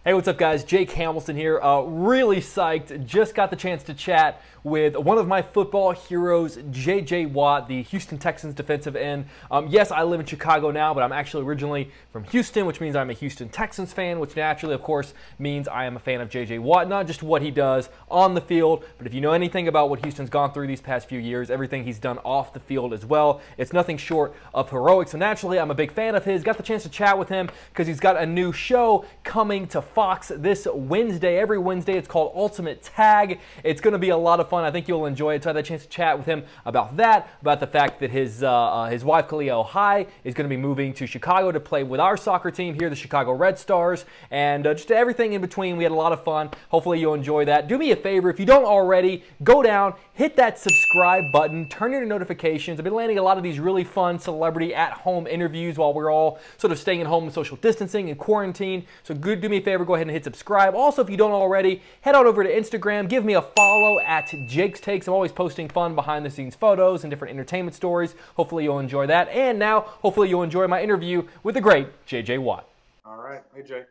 Hey, what's up, guys? Jake Hamilton here. Really psyched. Just got the chance to chat with one of my football heroes, J.J. Watt, the Houston Texans defensive end. Yes, I live in Chicago now, but I'm actually originally from Houston, which means I'm a Houston Texans fan, which naturally, of course, means I am a fan of J.J. Watt, not just what he does on the field, but if you know anything about what Houston's gone through these past few years, everything he's done off the field as well, it's nothing short of heroic. So naturally, I'm a big fan of his. Got the chance to chat with him because he's got a new show coming to Fox this Wednesday. Every Wednesday, it's called Ultimate Tag. It's going to be a lot of fun. I think you'll enjoy it. So I had a chance to chat with him about that, about the fact that his wife, Kealia Ohai, is going to be moving to Chicago to play with our soccer team here, the Chicago Red Stars, and just everything in between. We had a lot of fun. Hopefully you'll enjoy that. Do me a favor, if you don't already, go down, hit that subscribe button, turn on your notifications. I've been landing a lot of these really fun celebrity at-home interviews while we're all sort of staying at home and social distancing and quarantine. So do me a favor, go ahead and hit subscribe. Also, if you don't already, head on over to Instagram, give me a follow at Jake's Takes. I'm always posting fun behind-the-scenes photos and different entertainment stories. Hopefully you'll enjoy that. And now, hopefully you'll enjoy my interview with the great J.J. Watt. All right. Hey, Jake.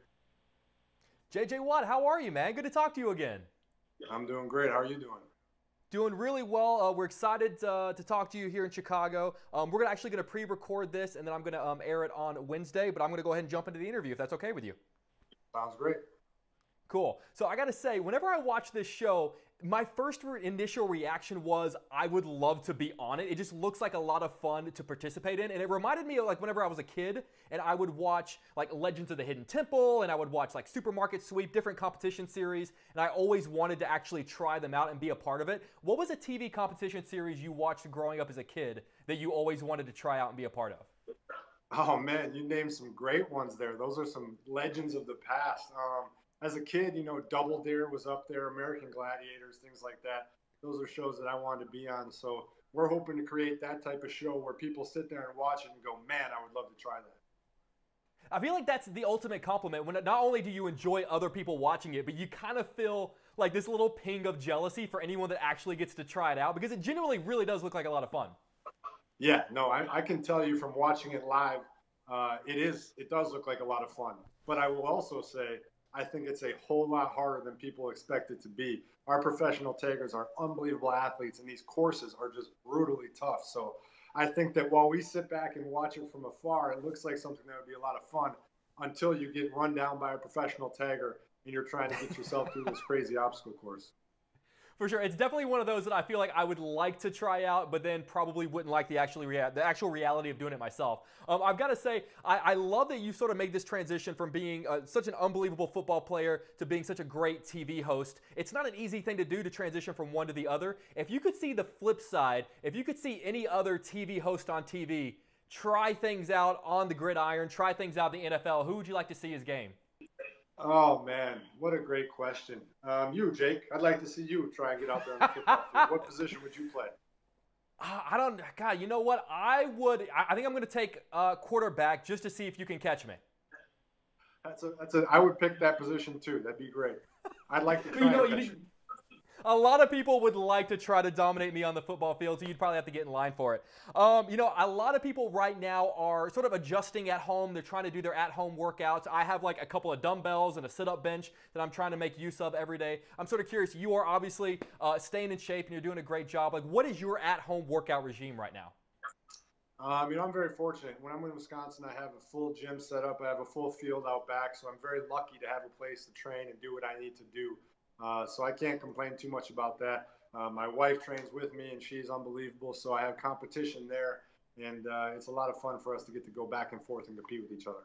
J.J. Watt, how are you, man? Good to talk to you again. I'm doing great. How are you doing? Doing really well. We're excited to talk to you here in Chicago. We're actually going to pre-record this, and then I'm going to air it on Wednesday, but I'm going to go ahead and jump into the interview if that's okay with you. Sounds great. Cool. So I got to say, whenever I watch this show, my first initial reaction was I would love to be on it. It just looks like a lot of fun to participate in. And it reminded me of like whenever I was a kid and I would watch like Legends of the Hidden Temple and I would watch like Supermarket Sweep, different competition series. And I always wanted to actually try them out and be a part of it. What was a TV competition series you watched growing up as a kid that you always wanted to try out and be a part of? Oh, man, you named some great ones there. Those are some legends of the past. As a kid, you know, Double Dare was up there, American Gladiators, things like that. Those are shows that I wanted to be on. So we're hoping to create that type of show where people sit there and watch it and go, man, I would love to try that. I feel like that's the ultimate compliment when not only do you enjoy other people watching it, but you kind of feel like this little ping of jealousy for anyone that actually gets to try it out because it genuinely really does look like a lot of fun. Yeah, no, I can tell you from watching it live, it does look like a lot of fun. But I will also say, I think it's a whole lot harder than people expect it to be. Our professional taggers are unbelievable athletes, and these courses are just brutally tough. So I think that while we sit back and watch it from afar, it looks like something that would be a lot of fun until you get run down by a professional tagger and you're trying to get yourself through this crazy obstacle course. For sure. It's definitely one of those that I feel like I would like to try out, but then probably wouldn't like the actual reality of doing it myself. I've got to say, I love that you sort of made this transition from being such an unbelievable football player to being such a great TV host. It's not an easy thing to do to transition from one to the other. If you could see the flip side, if you could see any other TV host on TV try things out on the gridiron, try things out in the NFL, who would you like to see his game? Oh, man, what a great question. You, Jake, I'd like to see you try and get out there on the football field. What position would you play? God, you know what? I think I'm going to take quarterback just to see if you can catch me. I would pick that position too. That'd be great. I'd like to try a lot of people would like to try to dominate me on the football field, so you'd probably have to get in line for it. You know, a lot of people right now are sort of adjusting at home. They're trying to do their at-home workouts. I have like a couple of dumbbells and a sit-up bench that I'm trying to make use of every day. I'm sort of curious. You are obviously staying in shape, and you're doing a great job. Like, what is your at-home workout regime right now? You know, I'm very fortunate. When I'm in Wisconsin, I have a full gym set up. I have a full field out back, so I'm very lucky to have a place to train and do what I need to do. So I can't complain too much about that. My wife trains with me, and she's unbelievable. So I have competition there, and it's a lot of fun for us to get to go back and forth and compete with each other.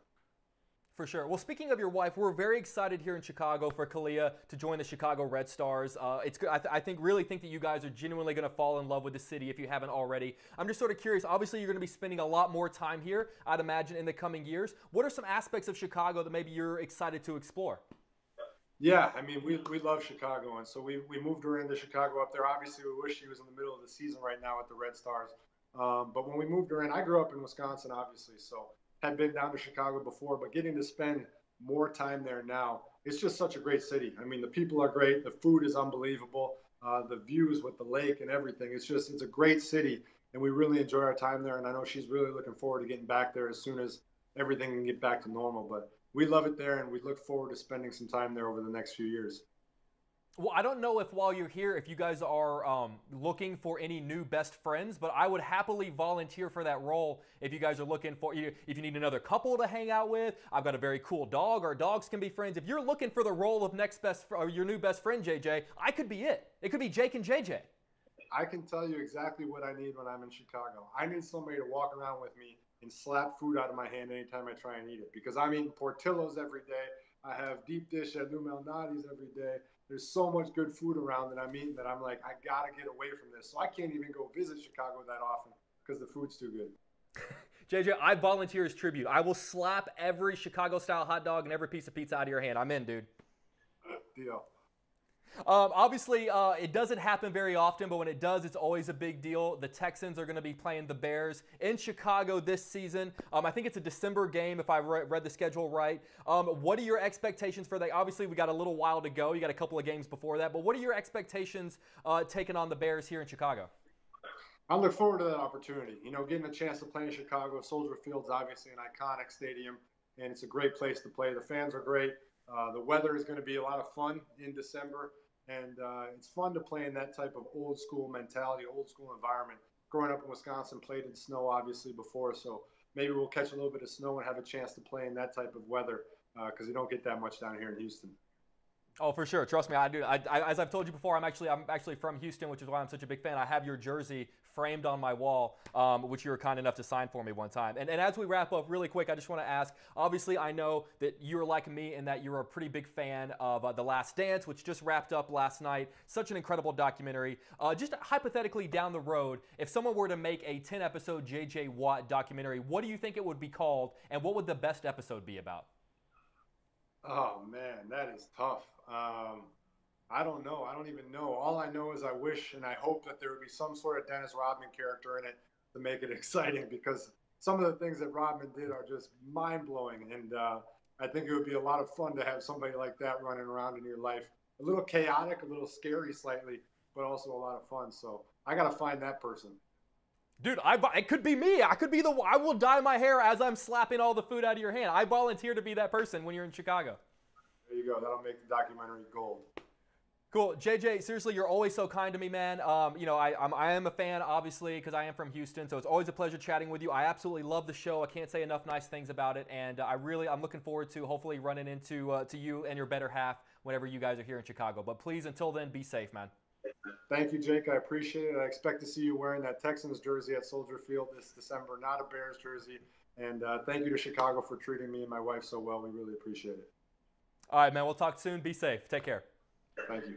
For sure. Well, speaking of your wife, we're very excited here in Chicago for Kealia to join the Chicago Red Stars. It's good. I really think that you guys are genuinely going to fall in love with the city if you haven't already. I'm just sort of curious. Obviously, you're going to be spending a lot more time here, I'd imagine, in the coming years. What are some aspects of Chicago that maybe you're excited to explore? Yeah, I mean, we love Chicago, and so we moved her into Chicago up there. Obviously, we wish she was in the middle of the season right now with the Red Stars. But when we moved her in, I grew up in Wisconsin, obviously, so had been down to Chicago before, but getting to spend more time there now, it's just such a great city. I mean, the people are great. The food is unbelievable. The views with the lake and everything. It's a great city, and we really enjoy our time there, and I know she's really looking forward to getting back there as soon as everything can get back to normal. But we love it there, and we look forward to spending some time there over the next few years. Well, I don't know if while you're here, if you guys are looking for any new best friends, but I would happily volunteer for that role if you guys are looking for, if you need another couple to hang out with. I've got a very cool dog. Our dogs can be friends. If you're looking for the role of next best, or your new best friend, JJ, I could be it. It could be Jake and JJ. I can tell you exactly what I need when I'm in Chicago. I need somebody to walk around with me and slap food out of my hand anytime I try and eat it, because I'm eating Portillo's every day. I have deep dish at Lou Malnati's every day. There's so much good food around that I'm eating that I'm like, I got to get away from this. So I can't even go visit Chicago that often because the food's too good. JJ, I volunteer as tribute. I will slap every Chicago-style hot dog and every piece of pizza out of your hand. I'm in, dude. Deal. Obviously, it doesn't happen very often, but when it does, it's always a big deal. The Texans are going to be playing the Bears in Chicago this season. I think it's a December game, if I read the schedule right. What are your expectations for that? Obviously, we got a little while to go. You got a couple of games before that, but what are your expectations taking on the Bears here in Chicago? I look forward to that opportunity. You know, getting a chance to play in Chicago. Soldier Field's obviously an iconic stadium, and it's a great place to play. The fans are great. The weather is going to be a lot of fun in December. And it's fun to play in that type of old school mentality, old school environment. Growing up in Wisconsin, played in snow obviously before, so maybe we'll catch a little bit of snow and have a chance to play in that type of weather because you don't get that much down here in Houston. Oh, for sure. Trust me, I do. As I've told you before, I'm actually from Houston, which is why I'm such a big fan. I have your jersey framed on my wall, which you were kind enough to sign for me one time. And as we wrap up really quick, I just want to ask, obviously I know that you're like me in that you're a pretty big fan of The Last Dance, which just wrapped up last night. Such an incredible documentary. Just hypothetically down the road, if someone were to make a 10-episode J.J. Watt documentary, what do you think it would be called, and what would the best episode be about? Oh, man, that is tough. I don't know. I don't even know. All I know is I wish and I hope that there would be some sort of Dennis Rodman character in it to make it exciting, because some of the things that Rodman did are just mind-blowing. And I think it would be a lot of fun to have somebody like that running around in your life. A little chaotic, a little scary slightly, but also a lot of fun. So I got to find that person. Dude, it could be me. I will dye my hair as I'm slapping all the food out of your hand. I volunteer to be that person when you're in Chicago. There you go. That'll make the documentary gold. Cool. JJ, seriously, you're always so kind to me, man. I am a fan, obviously, because I am from Houston, so it's always a pleasure chatting with you. I absolutely love the show. I can't say enough nice things about it, and I'm looking forward to hopefully running into to you and your better half whenever you guys are here in Chicago. But please, until then, be safe, man. Thank you, Jake. I appreciate it. I expect to see you wearing that Texans jersey at Soldier Field this December, not a Bears jersey. And thank you to Chicago for treating me and my wife so well. We really appreciate it. All right, man. We'll talk soon. Be safe. Take care. Thank you.